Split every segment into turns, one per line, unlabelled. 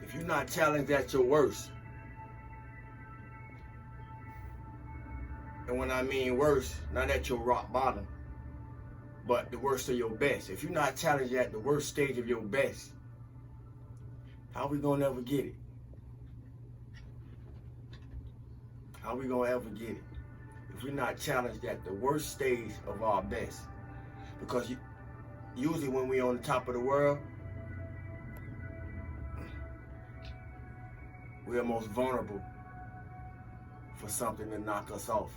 If you're not challenged at your worst, and when I mean worst, not at your rock bottom, but the worst of your best. If you're not challenged at the worst stage of your best, how we gonna ever get it? How we gonna ever get it? If we're not challenged at the worst stage of our best. Because usually when we're on the top of the world, we're most vulnerable for something to knock us off.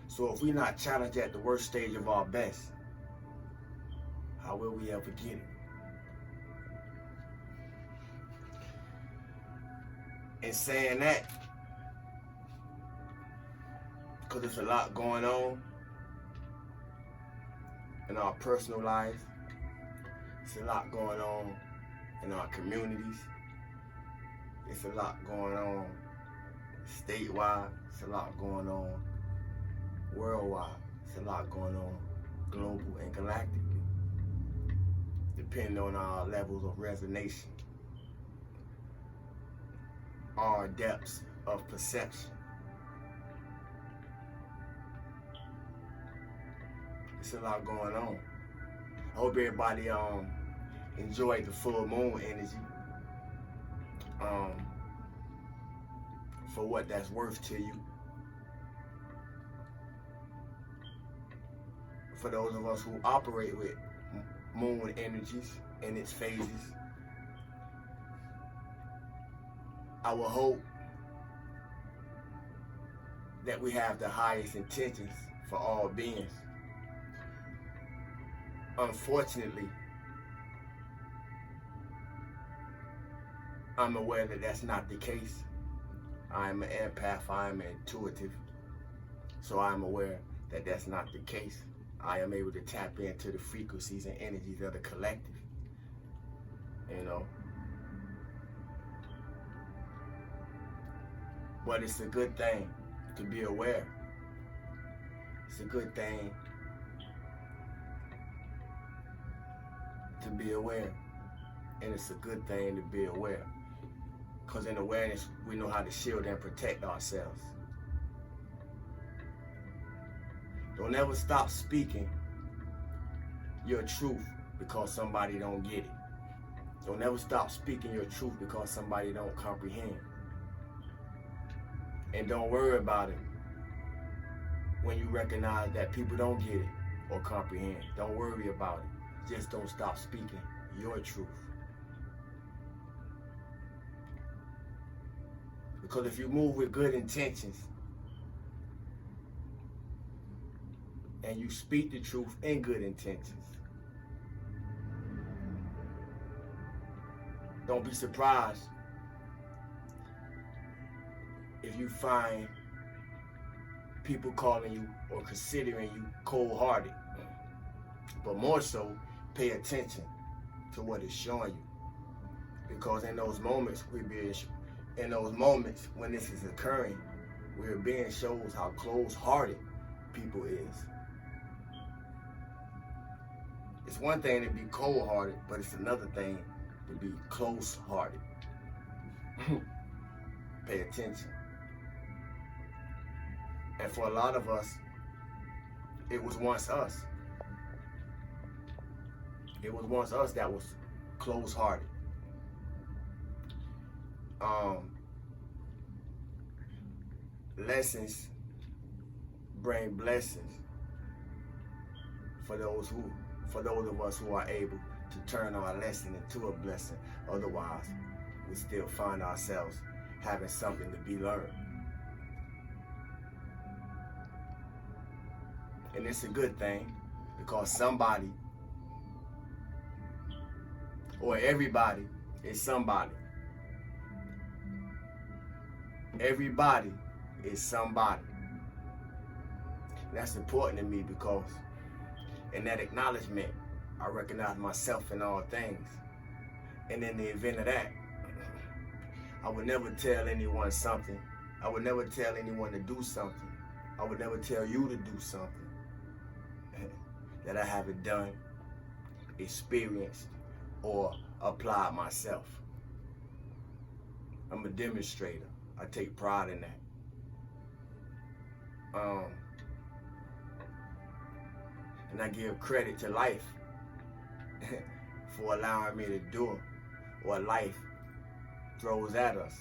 So if we're not challenged at the worst stage of our best, how will we ever get it? And saying that, because there's a lot going on in our personal lives, it's a lot going on in our communities, it's a lot going on statewide, it's a lot going on worldwide, it's a lot going on global and galactically, depending on our levels of resonation, our depths of perception. It's a lot going on. I hope everybody enjoyed the full moon energy. For what that's worth to you. For those of us who operate with moon energies in its phases, I will hope that we have the highest intentions for all beings. Unfortunately, I'm aware that that's not the case. I am an empath, I am intuitive, so I'm aware that that's not the case. I am able to tap into the frequencies and energies of the collective, you know. But it's a good thing to be aware. It's a good thing to be aware. And it's a good thing to be aware. Because in awareness, we know how to shield and protect ourselves. Don't ever stop speaking your truth because somebody don't get it. Don't ever stop speaking your truth because somebody don't comprehend. And don't worry about it when you recognize that people don't get it or comprehend. Don't worry about it. Just don't stop speaking your truth. Because if you move with good intentions and you speak the truth in good intentions, don't be surprised if you find people calling you or considering you cold-hearted. But more so, pay attention to what it's showing you. Because in those moments, when this is occurring, we're being shows how close-hearted people is. It's one thing to be cold-hearted, but it's another thing to be close-hearted. Pay attention. And for a lot of us, it was once us. It was once us that was close-hearted. Lessons bring blessings for those of us who are able to turn our lesson into a blessing. Otherwise, we still find ourselves having something to be learned. And it's a good thing because somebody or everybody is somebody. Everybody is somebody. That's important to me because in that acknowledgement, I recognize myself in all things. And in the event of that, I would never tell anyone something. I would never tell anyone to do something. I would never tell you to do something that I haven't done, experienced, or applied myself. I'm a demonstrator. I take pride in that. And I give credit to life for allowing me to do what life throws at us.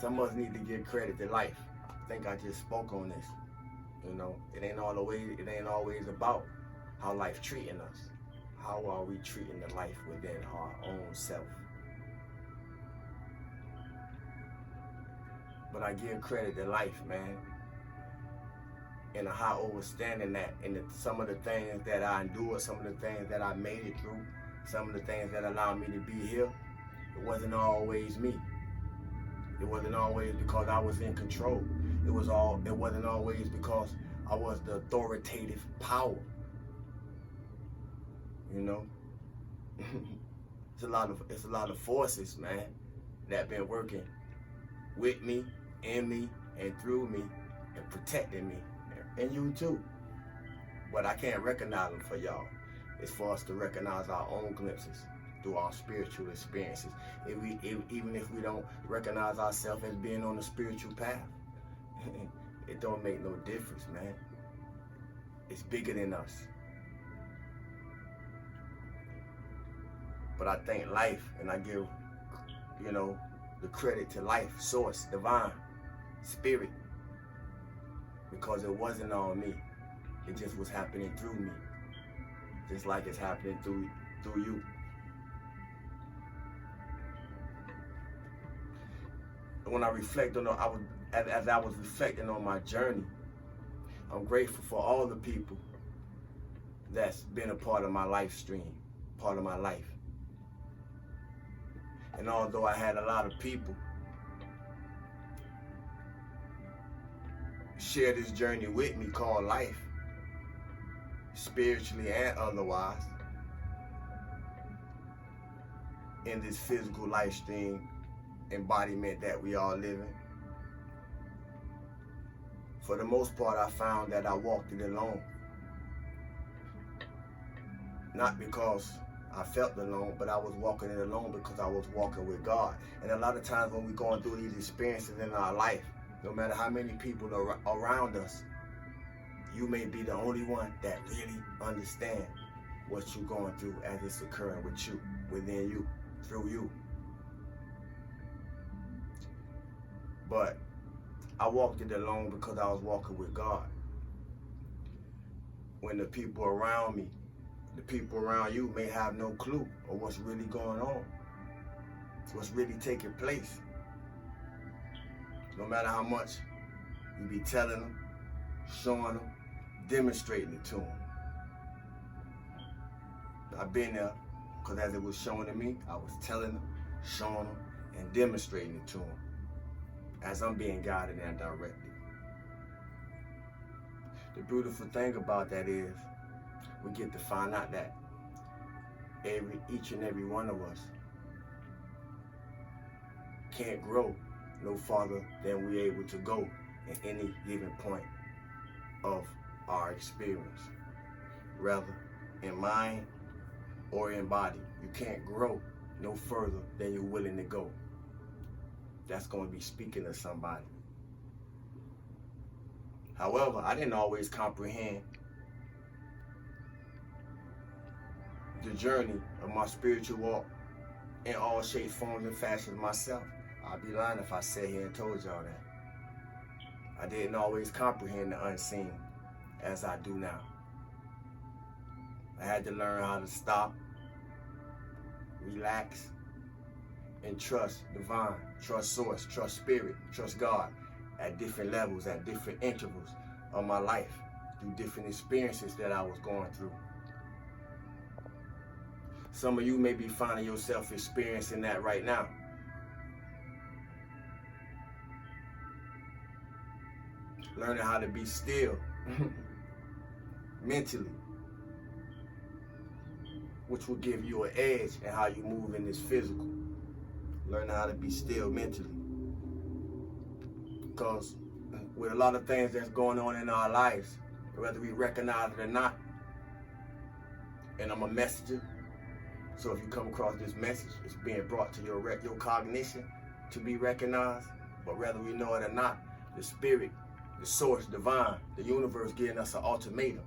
Some of us need to give credit to life. I think I just spoke on this. You know, it ain't always about how life treating us. How are we treating the life within our own self? But I give credit to life, man. And a high overstanding that, and some of the things that I endured, some of the things that I made it through, some of the things that allowed me to be here, it wasn't always me. It wasn't always because I was in control. It wasn't always because I was the authoritative power. You know? It's a lot of forces, man, that been working with me, in me, and through me, and protecting me. And you too. But I can't recognize them for y'all. It's for us to recognize our own glimpses through our spiritual experiences. Even if we don't recognize ourselves as being on the spiritual path, it don't make no difference, man. It's bigger than us. But I thank life, and I give, you know, the credit to life, source, divine, spirit, because it wasn't on me. It just was happening through me, just like it's happening through you. When I reflect on, as I was reflecting on my journey, I'm grateful for all the people that's been a part of my life stream, part of my life. And although I had a lot of people share this journey with me called life, spiritually and otherwise, in this physical life stream embodiment that we all live in, for the most part, I found that I walked it alone. Not because I felt alone, but I was walking it alone because I was walking with God. And a lot of times when we're going through these experiences in our life, no matter how many people are around us, you may be the only one that really understands what you're going through as it's occurring with you, within you, through you. But I walked it alone because I was walking with God. When the people around me, the people around you may have no clue of what's really going on, what's really taking place. No matter how much you be telling them, showing them, demonstrating it to them. I've been there because as it was showing to me, I was telling them, showing them, and demonstrating it to them as I'm being guided and directed. The beautiful thing about that is we get to find out that each and every one of us can't grow no farther than we're able to go at any given point of our experience, rather in mind or in body. You can't grow no further than you're willing to go. That's going to be speaking to somebody. However, I didn't always comprehend the journey of my spiritual walk in all shapes, forms, and fashions myself. I'd be lying if I sat here and told y'all that. I didn't always comprehend the unseen as I do now. I had to learn how to stop, relax, and trust divine, trust source, trust spirit, trust God at different levels, at different intervals of my life, through different experiences that I was going through. Some of you may be finding yourself experiencing that right now. Learning how to be still mentally, which will give you an edge in how you move in this physical. Learning how to be still mentally. Because with a lot of things that's going on in our lives, whether we recognize it or not, and I'm a messenger, so if you come across this message, it's being brought to your cognition, to be recognized, but whether we know it or not, the spirit, the source, divine, the universe giving us an ultimatum.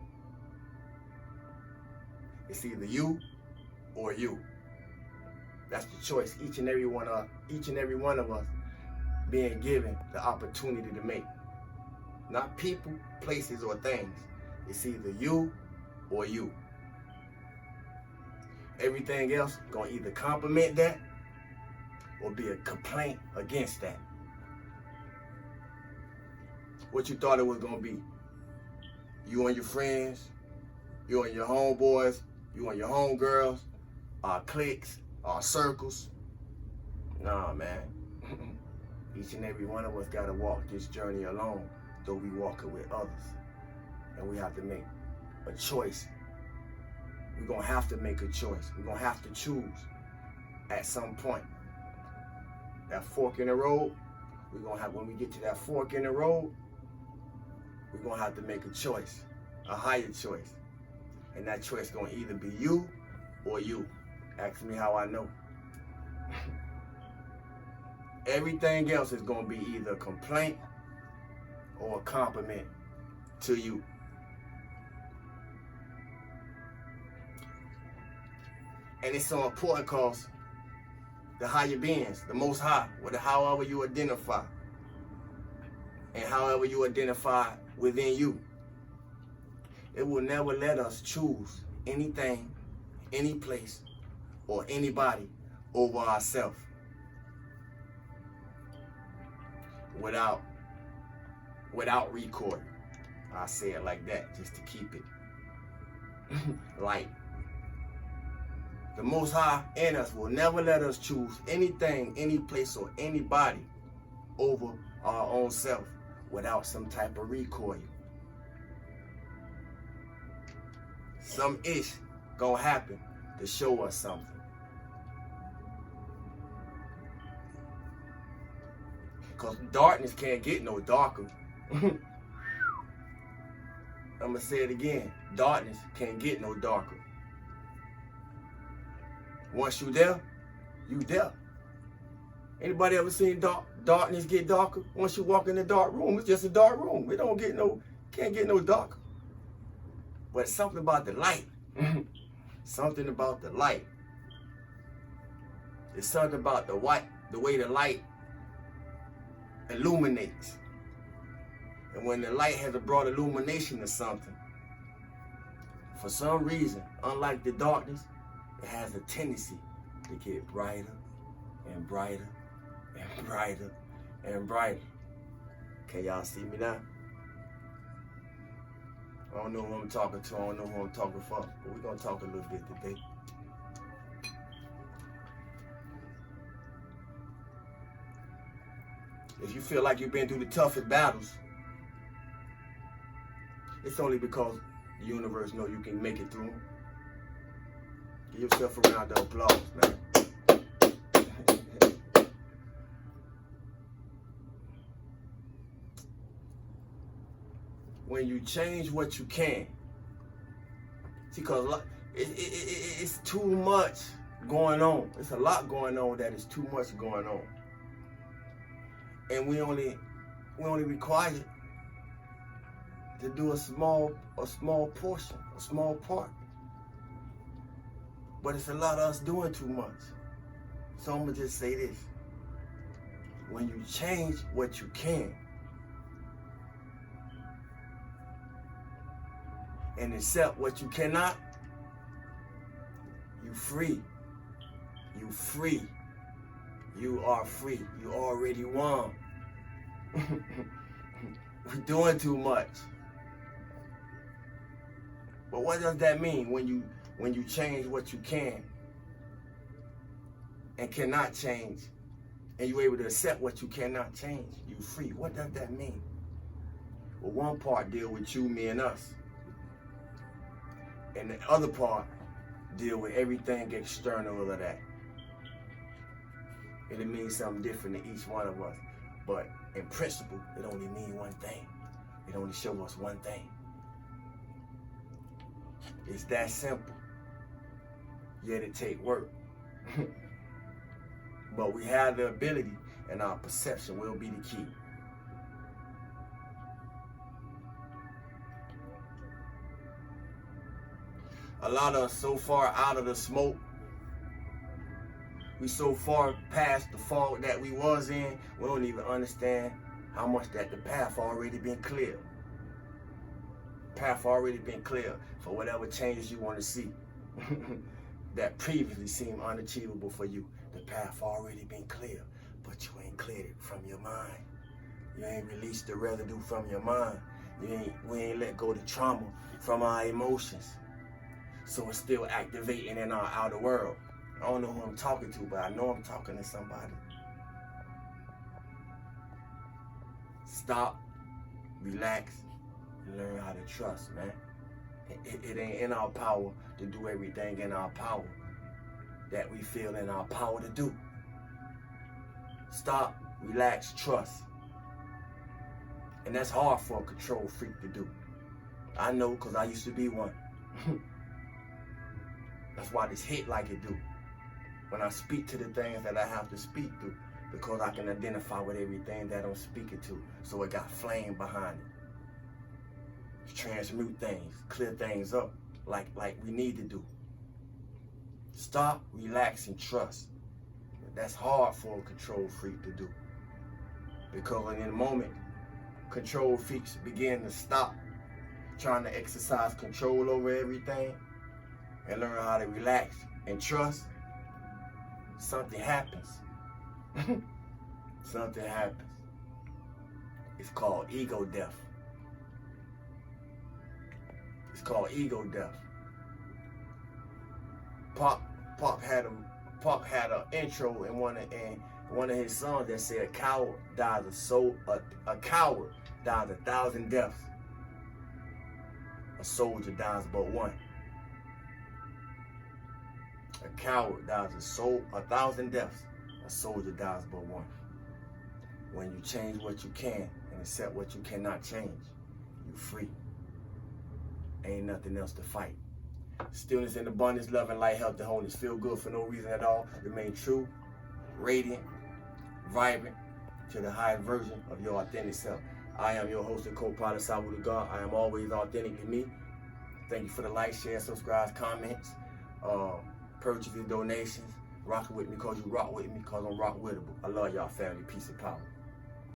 It's either you or you. That's the choice each and every one of us being given the opportunity to make. Not people, places, or things. It's either you or you. Everything else gonna either complement that or be a complaint against that. What you thought it was gonna be? You and your friends, you and your homeboys, you and your homegirls, our cliques, our circles. Nah, man. Each and every one of us gotta walk this journey alone, though we walk it with others. And we have to make a choice. We're gonna have to make a choice. We're gonna have to choose at some point. That fork in the road, when we get to that fork in the road, we're gonna have to make a choice, a higher choice. And that choice gonna either be you or you. Ask me how I know. Everything else is gonna be either a complaint or a compliment to you. And it's so important because the higher beings, the Most High, however you identify, and however you identify within you, it will never let us choose anything, any place, or anybody over ourselves without recording. I say it like that just to keep it light. The Most High in us will never let us choose anything, any place, or anybody over our own self without some type of recoil. Some ish gonna happen to show us something. Because darkness can't get no darker. I'm gonna say it again. Darkness can't get no darker. Once you there, you there. Anybody ever seen darkness get darker? Once you walk in the dark room, it's just a dark room. It can't get no darker. But it's something about the light. Something about the light. It's something about the way the light illuminates. And when the light has a broad illumination to something, for some reason, unlike the darkness, it has a tendency to get brighter and brighter and brighter and brighter. Can y'all see me now? I don't know who I'm talking to, I don't know who I'm talking for, but we're gonna talk a little bit today. If you feel like you've been through the toughest battles, it's only because the universe knows you can make it through them. Give yourself a round of applause, man. When you change what you can, see, because it's too much going on. It's a lot going on that is too much going on. And we only required to do a small portion, a small part. But it's a lot of us doing too much. So I'm gonna just say this. When you change what you can and accept what you cannot, you free. You free. You are free. You already won. We're doing too much. But what does that mean when you change what you can and cannot change, and you're able to accept what you cannot change? You free. What does that mean? Well, one part deal with you, me, and us. And the other part deal with everything external of that. And it means something different to each one of us. But in principle, it only means one thing. It only shows us one thing. It's that simple. Yet it take work. But we have the ability and our perception will be the key. A lot of us so far out of the smoke, we so far past the fog that we was in, we don't even understand how much that the path already been clear. Path already been clear for whatever changes you want to see that previously seemed unachievable for you. The path already been clear, but you ain't cleared it from your mind. You ain't released the residue from your mind. We ain't let go of the trauma from our emotions. So it's still activating in our outer world. I don't know who I'm talking to, but I know I'm talking to somebody. Stop, relax, and learn how to trust, man. It ain't in our power to do everything in our power that we feel in our power to do. Stop, relax, trust. And that's hard for a control freak to do. I know, because I used to be one. That's why this hit like it do. When I speak to the things that I have to speak to, because I can identify with everything that I'm speaking to. So it got flame behind it. Transmute things, clear things up like we need to do. Stop, relax, and trust. That's hard for a control freak to do. Because in the moment, control freaks begin to stop trying to exercise control over everything and learn how to relax and trust. Something happens. Something happens. It's called ego death. It's called ego death. Pop had an intro in one of his songs that said, "A coward dies a coward dies 1,000 deaths. A soldier dies but one." A coward dies 1,000 deaths. A soldier dies but one. When you change what you can and accept what you cannot change, you're free. Ain't nothing else to fight. Stillness and abundance, love and light, health and wholeness. Feel good for no reason at all. Remain true, radiant, vibrant to the highest version of your authentic self. I am your host and co-pilot, Sabu the God. I am always authentically me. Thank you for the like, share, subscribe, comments, purchases, donations. Rock with me because you rock with me because I'm rock wittable. I love y'all, family. Peace and power.